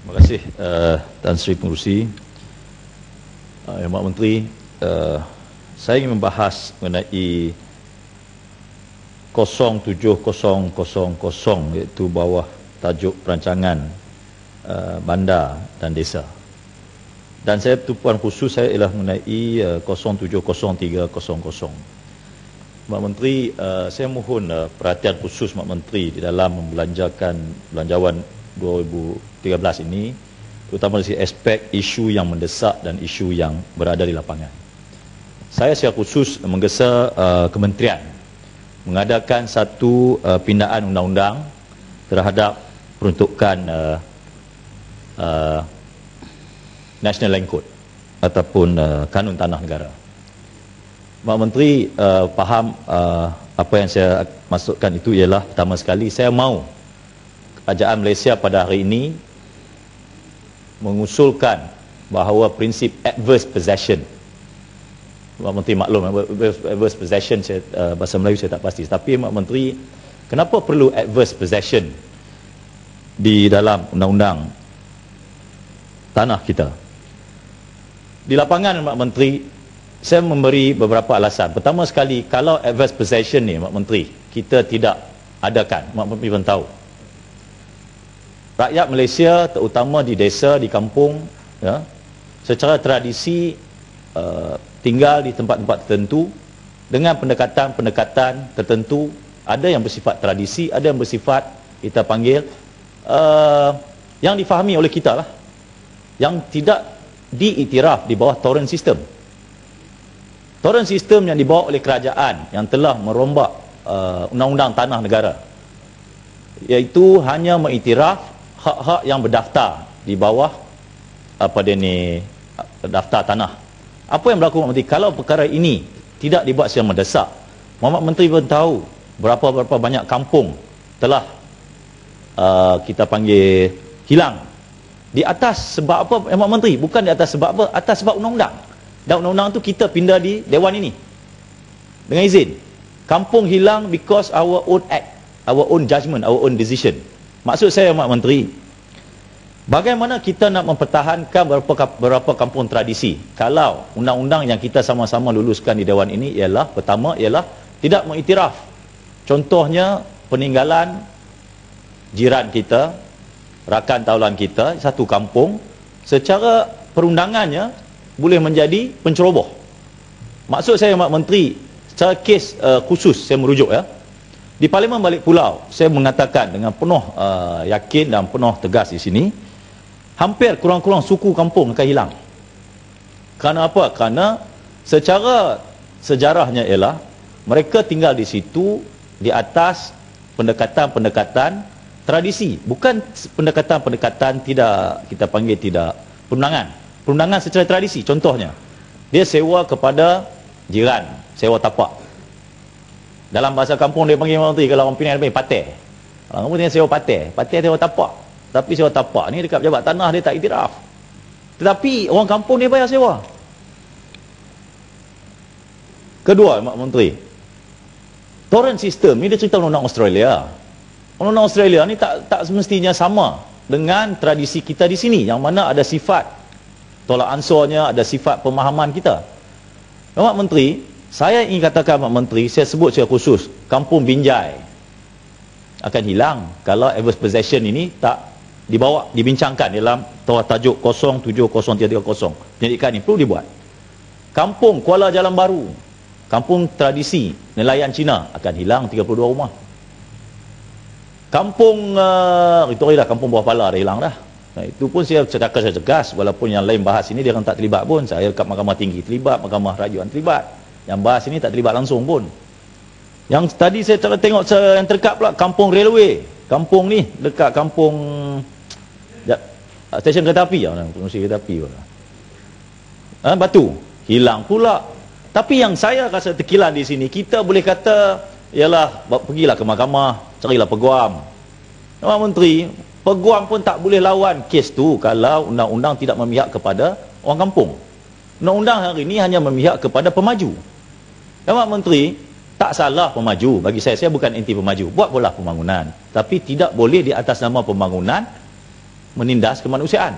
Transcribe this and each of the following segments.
Terima kasih Tan Sri Pengerusi. Yang Mak Menteri, saya ingin membahas mengenai 07000 iaitu bawah tajuk perancangan bandar dan desa. Dan saya tumpuan khusus saya ialah mengenai 0700300. Mak Menteri, saya mohon perhatian khusus Mak Menteri di dalam membelanjakan belanjawan 2013 ini, terutama dari aspek isu yang mendesak dan isu yang berada di lapangan. Saya secara khusus menggesa kementerian mengadakan satu pindaan undang-undang terhadap peruntukan National Land Code ataupun kanun tanah negara. Mak Menteri faham apa yang saya maksudkan itu ialah, pertama sekali saya mahu kerajaan Malaysia pada hari ini mengusulkan bahawa prinsip adverse possession, Mak Menteri maklum adverse possession bahasa Melayu saya tak pasti, tapi Mak Menteri, kenapa perlu adverse possession di dalam undang-undang tanah kita? Di lapangan Mak Menteri, saya memberi beberapa alasan. Pertama sekali, kalau adverse possession ni Mak Menteri kita tidak adakan, Mak Menteri pun tahu, rakyat Malaysia terutama di desa, di kampung, ya, secara tradisi tinggal di tempat-tempat tertentu dengan pendekatan-pendekatan tertentu. Ada yang bersifat tradisi, ada yang bersifat kita panggil yang difahami oleh kita lah, yang tidak diiktiraf di bawah torrent system. Torrent system yang dibawa oleh kerajaan yang telah merombak undang-undang tanah negara, iaitu hanya mengiktiraf hak-hak yang berdaftar di bawah daftar tanah. Apa yang berlaku Mak Menteri kalau perkara ini tidak dibuat secara mendesak? Mak Menteri pun tahu berapa banyak kampung telah kita panggil hilang. Di atas sebab apa Mak Menteri? Bukan di atas sebab apa, atas sebab undang-undang. Dan undang-undang tu kita pindah di Dewan ini dengan izin. Kampung hilang because our own act, our own judgment, our own decision. Maksud saya Mak Menteri, bagaimana kita nak mempertahankan beberapa kampung tradisi kalau undang-undang yang kita sama-sama luluskan di Dewan ini ialah, pertama ialah tidak mengiktiraf. Contohnya peninggalan jiran kita, rakan taulan kita, satu kampung secara perundangannya boleh menjadi penceroboh. Maksud saya Mak Menteri, secara kes khusus saya merujuk, ya, di Parlimen Balik Pulau saya mengatakan dengan penuh yakin dan penuh tegas di sini, hampir kurang-kurang suku kampung akan hilang. Kerana apa? Kerana secara sejarahnya ialah mereka tinggal di situ di atas pendekatan-pendekatan tradisi, bukan pendekatan-pendekatan tidak kita panggil tidak perundangan secara tradisi. Contohnya, dia sewa kepada jiran, sewa tapak. Dalam bahasa kampung dia panggil Mak Menteri, kalau orang Penang dia panggil pateh. Orang Penang sewa pateh sewa tapak. Tapi sewa tapak ni dekat pejabat tanah dia tak iktiraf. Tetapi orang kampung dia bayar sewa. Kedua Mak Menteri, torrent system ni dia cerita undang-undang Australia. Undang-undang Australia ni tak semestinya sama dengan tradisi kita di sini, yang mana ada sifat tolak ansurnya, ada sifat pemahaman kita. Mak Menteri, saya ingin katakan Mak Menteri, saya sebut secara khusus, kampung Binjai akan hilang kalau adverse possession ini tak dibincangkan dalam tajuk 0700330. Penyelidikan ini perlu dibuat. Kampung Kuala Jalan Baru, kampung tradisi nelayan Cina, akan hilang 32 rumah. Kampung itu dah kampung Bawah Pala dah hilang dah. Nah, itu pun saya cakap secara tegas, walaupun yang lain bahas ini dia orang tak terlibat pun. Saya dekat Mahkamah Tinggi terlibat, Mahkamah Rayuan terlibat. Yang bahas ini tak terlibat langsung pun. Yang tadi saya tengok yang terdekat pula, kampung railway. Kampung ni dekat kampung stesen kereta api, fungsi kereta api pula. Batu hilang pula. Tapi yang saya rasa terkilan di sini, kita boleh kata ialah pergilah ke mahkamah, carilah peguam. Mak Menteri, peguam pun tak boleh lawan kes tu kalau undang-undang tidak memihak kepada orang kampung. Undang-undang hari ini hanya memihak kepada pemaju. Mak Menteri, tak salah pemaju. Bagi saya bukan anti pemaju. Buat bola pembangunan. Tapi tidak boleh di atas nama pembangunan menindas kemanusiaan.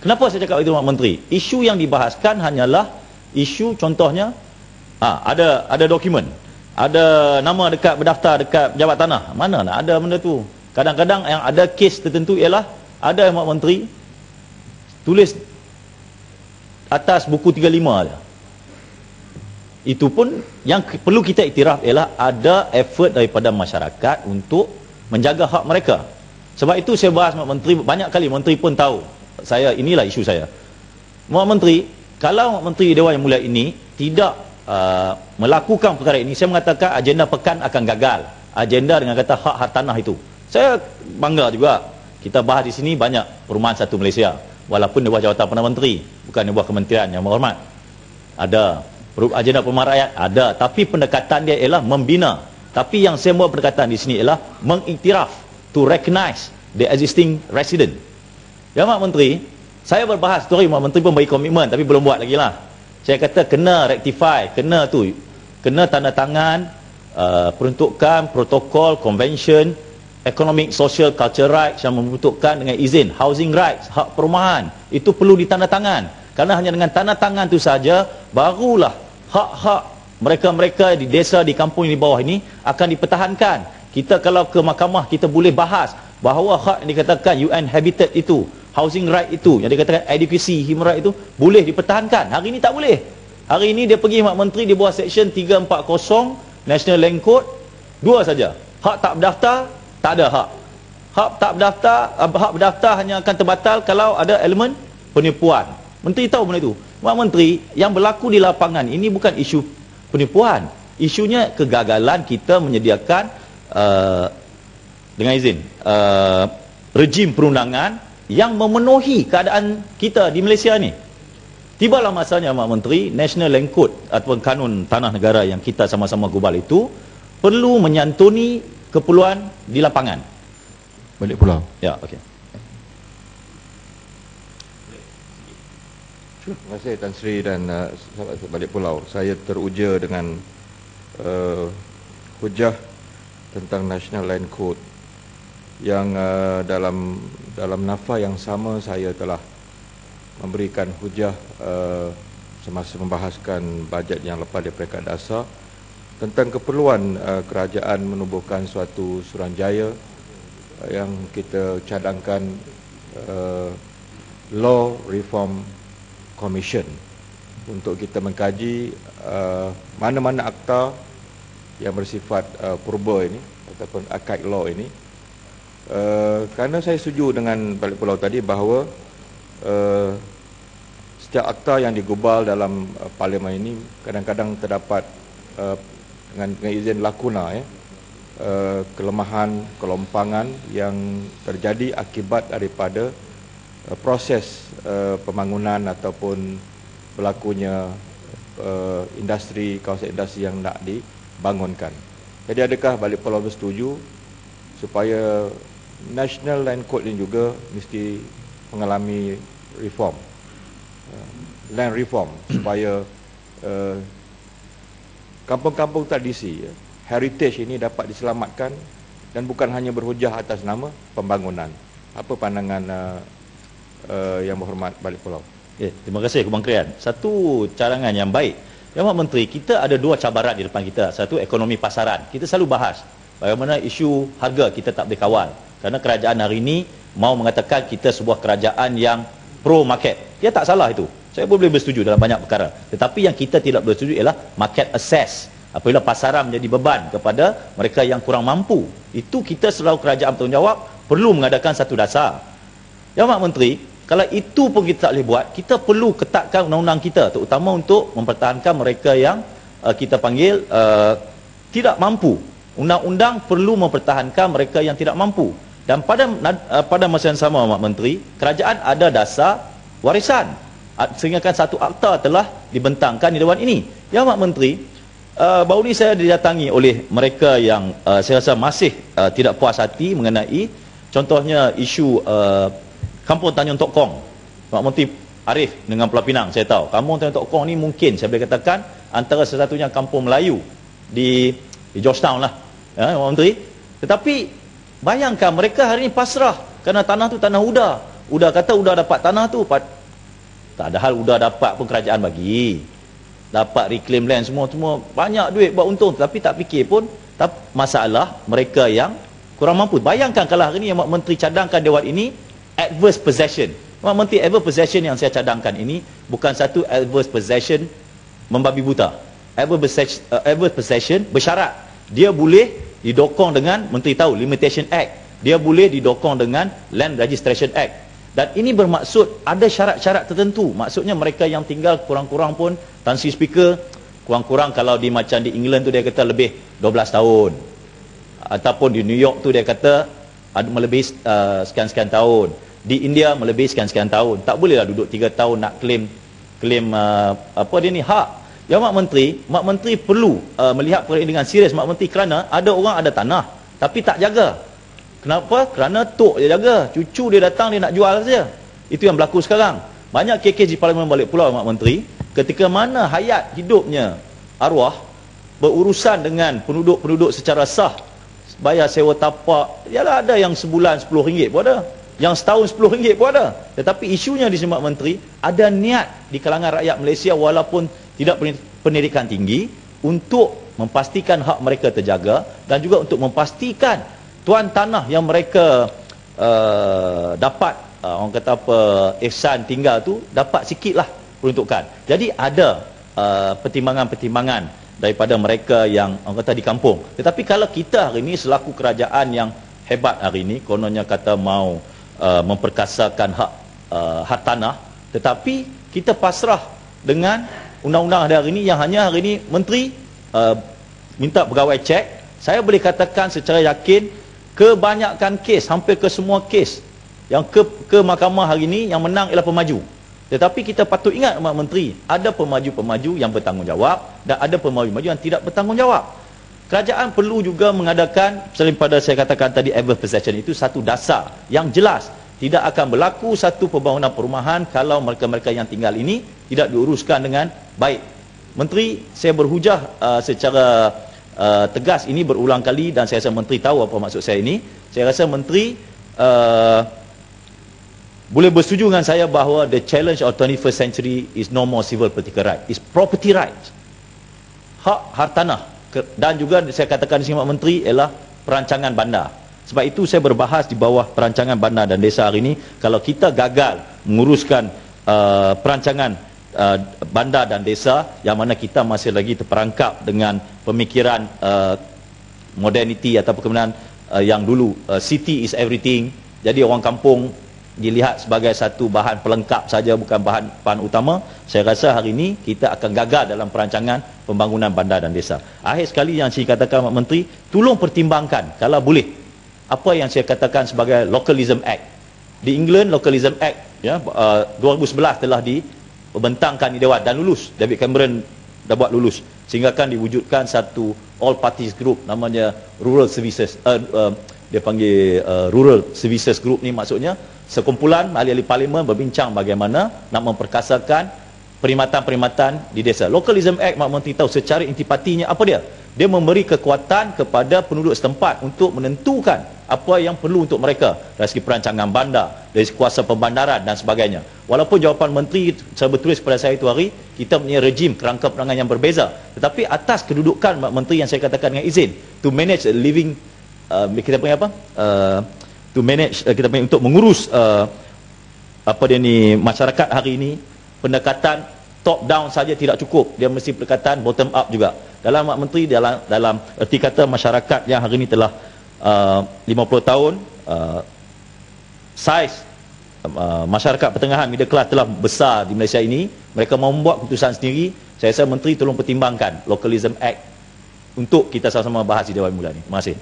Kenapa saya cakap itu, Mak Menteri? Isu yang dibahaskan hanyalah isu, contohnya ada dokumen, ada nama dekat berdaftar dekat pejabat tanah. Mana nak ada benda tu? Kadang-kadang yang ada kes tertentu ialah ada, Mak Menteri, tulis atas buku 35 je. Itu pun yang perlu kita iktiraf ialah ada effort daripada masyarakat untuk menjaga hak mereka. Sebab itu saya bahas, Mak Menteri, banyak kali Menteri pun tahu saya, inilah isu saya. Mak Menteri, kalau Mak Menteri Dewan Yang Mulia ini tidak melakukan perkara ini, saya mengatakan agenda pekan akan gagal. Agenda dengan kata hak tanah itu. Saya bangga juga. Kita bahas di sini banyak Perumahan Satu Malaysia. Walaupun di bawah jawatan Perdana Menteri, bukan di bawah kementerian yang berhormat. Ada agenda perumahan rakyat, ada, tapi pendekatan dia ialah membina. Tapi yang saya buat pendekatan di sini ialah mengiktiraf, to recognize the existing resident. Ya, Mak Menteri, saya berbahas, sorry, Mak Menteri pun bagi komitmen tapi belum buat lagi lah. Saya kata kena rectify, kena tanda tangan peruntukan protokol, convention, economic, social, cultural rights yang membentukkan dengan izin, housing rights, hak perumahan, itu perlu ditandatangan. Karena hanya dengan tanda tangan itu saja, barulah hak-hak mereka-mereka di desa, di kampung di bawah ini akan dipertahankan. Kita kalau ke mahkamah, kita boleh bahas bahawa hak yang dikatakan UN Habitat itu, housing right itu, yang dikatakan education, human right itu, boleh dipertahankan. Hari ini tak boleh. Hari ini dia pergi, Mak Menteri, di bawah Section 340 National Land Code, dua saja. Hak tak berdaftar, tak ada hak. Hak tak berdaftar, hak berdaftar hanya akan terbatal kalau ada elemen penipuan. Menteri tahu benda itu. Mak Menteri, yang berlaku di lapangan ini bukan isu penipuan. Isunya kegagalan kita menyediakan dengan izin rejim perundangan yang memenuhi keadaan kita di Malaysia ni. Tibalah masanya, Mak Menteri, National Land Code ataupun kanun tanah negara yang kita sama-sama gubal itu perlu menyantuni keperluan di lapangan. Balik pulau. Ya, okey. Terima kasih Tan Sri dan sahabat Balik Pulau. Saya teruja dengan hujah tentang National Land Code yang dalam nafa yang sama saya telah memberikan hujah semasa membahaskan bajet yang lepas dari Peringkat Dasar tentang keperluan kerajaan menubuhkan suatu suruhanjaya yang kita cadangkan Law Reform Commission untuk kita mengkaji mana-mana akta yang bersifat purba ini ataupun archaic law ini. Kerana saya setuju dengan Balik Pulau tadi bahawa setiap akta yang digubal dalam parlimen ini kadang-kadang terdapat dengan izin lakuna, kelemahan, kelompangan yang terjadi akibat daripada proses pembangunan ataupun berlakunya industri, kawasan industri yang nak dibangunkan. Jadi adakah Balik Pulau bersetuju supaya National Land Code ini juga mesti mengalami reform, land reform, supaya kampung-kampung tradisi, heritage ini dapat diselamatkan dan bukan hanya berhujah atas nama pembangunan. Apa pandangan yang berhormat Balik Pulau? Ya, terima kasih Kementerian. Satu cadangan yang baik. Ya, Mak Menteri, kita ada dua cabaran di depan kita. Satu, ekonomi pasaran. Kita selalu bahas bagaimana isu harga kita tak boleh kawal. Kerana kerajaan hari ini mau mengatakan kita sebuah kerajaan yang pro market. Dia tak salah itu. Saya boleh bersetuju dalam banyak perkara. Tetapi yang kita tidak bersetuju ialah market access. Apabila pasaran menjadi beban kepada mereka yang kurang mampu. Itu kita selalu kerajaan bertanggungjawab perlu mengadakan satu dasar. Ya, Mak Menteri, kalau itu pun kita tak boleh buat, kita perlu ketatkan undang-undang kita, terutama untuk mempertahankan mereka yang kita panggil tidak mampu. Undang-undang perlu mempertahankan mereka yang tidak mampu. Dan pada masa yang sama, Mak Menteri, kerajaan ada dasar warisan. Sehingga kan satu akta telah dibentangkan di Dewan ini. Ya, Mak Menteri, baru ini saya didatangi oleh mereka yang saya rasa masih tidak puas hati mengenai contohnya isu Kampung Tanjung Tok Kong. Mak Menteri Arif dengan Pulau Pinang, saya tahu Kampung Tanjung Tok Kong ni mungkin saya boleh katakan antara satu-satunya kampung Melayu di Georgetown lah, ya, Mak Menteri. Tetapi bayangkan mereka hari ini pasrah Kerana tanah tu tanah UDA. UDA kata UDA dapat tanah tu, tak ada hal UDA dapat pun kerajaan bagi. Dapat reclaim land semua banyak duit buat untung, tapi tak fikir pun masalah mereka yang kurang mampu. Bayangkan kalau hari ni yang Menteri cadangkan Dewan ini adverse possession. Menteri adverse possession yang saya cadangkan ini bukan satu adverse possession membabi buta. Adverse possession bersyarat. Dia boleh didokong dengan, Menteri tahu, Limitation Act. Dia boleh didokong dengan Land Registration Act. Dan ini bermaksud ada syarat-syarat tertentu. Maksudnya mereka yang tinggal kurang-kurang pun, Tan Sri Speaker, kurang-kurang kalau di macam di England tu dia kata lebih 12 tahun. Ataupun di New York tu dia kata melebihi sekian-sekian tahun. Di India melebihi sekian-sekian tahun. Tak bolehlah duduk 3 tahun nak claim apa dia ni, hak. Ya Mak Menteri perlu melihat perkara ini dengan serius Mak Menteri, kerana ada orang ada tanah tapi tak jaga. Kenapa? Kerana tok dia jaga, cucu dia datang dia nak jual saja. Itu yang berlaku sekarang. Banyak kes di Parlimen Balik Pulau Mak Menteri, ketika mana hayat hidupnya arwah berurusan dengan penduduk-penduduk secara sah, bayar sewa tapak, yalah ada yang sebulan RM10 pun ada, yang setahun RM10 pun ada. Tetapi isunya di sini Mak Menteri, ada niat di kalangan rakyat Malaysia walaupun tidak pendidikan tinggi untuk memastikan hak mereka terjaga, dan juga untuk memastikan tuan tanah yang mereka dapat, orang kata apa, ihsan tinggal tu dapat sikitlah peruntukan. Jadi ada pertimbangan-pertimbangan daripada mereka yang orang kata di kampung. Tetapi kalau kita hari ini selaku kerajaan yang hebat hari ini, kononnya kata mau memperkasakan hak tanah, tetapi kita pasrah dengan undang-undang hari ini yang hanya hari ini Menteri minta pegawai cek. Saya boleh katakan secara yakin kebanyakan kes, hampir ke semua kes yang ke mahkamah hari ini yang menang ialah pemaju. Tetapi kita patut ingat Mak Menteri, ada pemaju-pemaju yang bertanggungjawab dan ada pemaju-pemaju yang tidak bertanggungjawab. Kerajaan perlu juga mengadakan, selain pada saya katakan tadi adverse possession, itu satu dasar yang jelas. Tidak akan berlaku satu pembangunan perumahan kalau mereka-mereka yang tinggal ini tidak diuruskan dengan baik. Menteri, saya berhujah secara tegas ini berulang kali, dan saya rasa Menteri tahu apa maksud saya ini. Saya rasa Menteri boleh bersetuju dengan saya bahawa the challenge of 21st century is no more civil political right, is property right, hak hartanah. Dan juga saya katakan di sini Mak Menteri ialah perancangan bandar. Sebab itu saya berbahas di bawah perancangan bandar dan desa hari ini. Kalau kita gagal menguruskan perancangan bandar dan desa, yang mana kita masih lagi terperangkap dengan pemikiran modernity ataupun kemudian yang dulu city is everything. Jadi orang kampung dilihat sebagai satu bahan pelengkap saja, bukan bahan utama. Saya rasa hari ini kita akan gagal dalam perancangan pembangunan bandar dan desa. Akhir sekali yang saya katakan Mak Menteri, tolong pertimbangkan kalau boleh apa yang saya katakan sebagai Localism Act. Di England Localism Act 2011 telah dibentangkan di Dewan dan lulus. David Cameron dah buat lulus, sehingga kan diwujudkan satu all parties group namanya Rural Services, dia panggil Rural Services Group. Ni maksudnya sekumpulan ahli-ahli parlimen berbincang bagaimana nak memperkasakan perkhidmatan-perkhidmatan di desa. Localism Act, Mak Menteri tahu secara intipatinya apa dia? Dia memberi kekuatan kepada penduduk setempat untuk menentukan apa yang perlu untuk mereka dari segi perancangan bandar, dari segi kuasa pembandaran dan sebagainya. Walaupun jawapan Menteri saya bertulis kepada saya itu hari, kita punya rejim kerangka perangan yang berbeza, tetapi atas kedudukan Mak Menteri yang saya katakan dengan izin to manage a living, kita panggil apa? To manage, kita panggil untuk mengurus apa dia ni, masyarakat hari ini, pendekatan top down saja tidak cukup, dia mesti pendekatan bottom up juga. Dalam Mak Menteri, dalam erti kata masyarakat yang hari ini telah 50 tahun, saiz masyarakat pertengahan middle class telah besar di Malaysia ini, mereka mahu membuat keputusan sendiri. Saya rasa Menteri tolong pertimbangkan Localism Act untuk kita sama-sama bahas di Dewan Mulia ini. Terima kasih.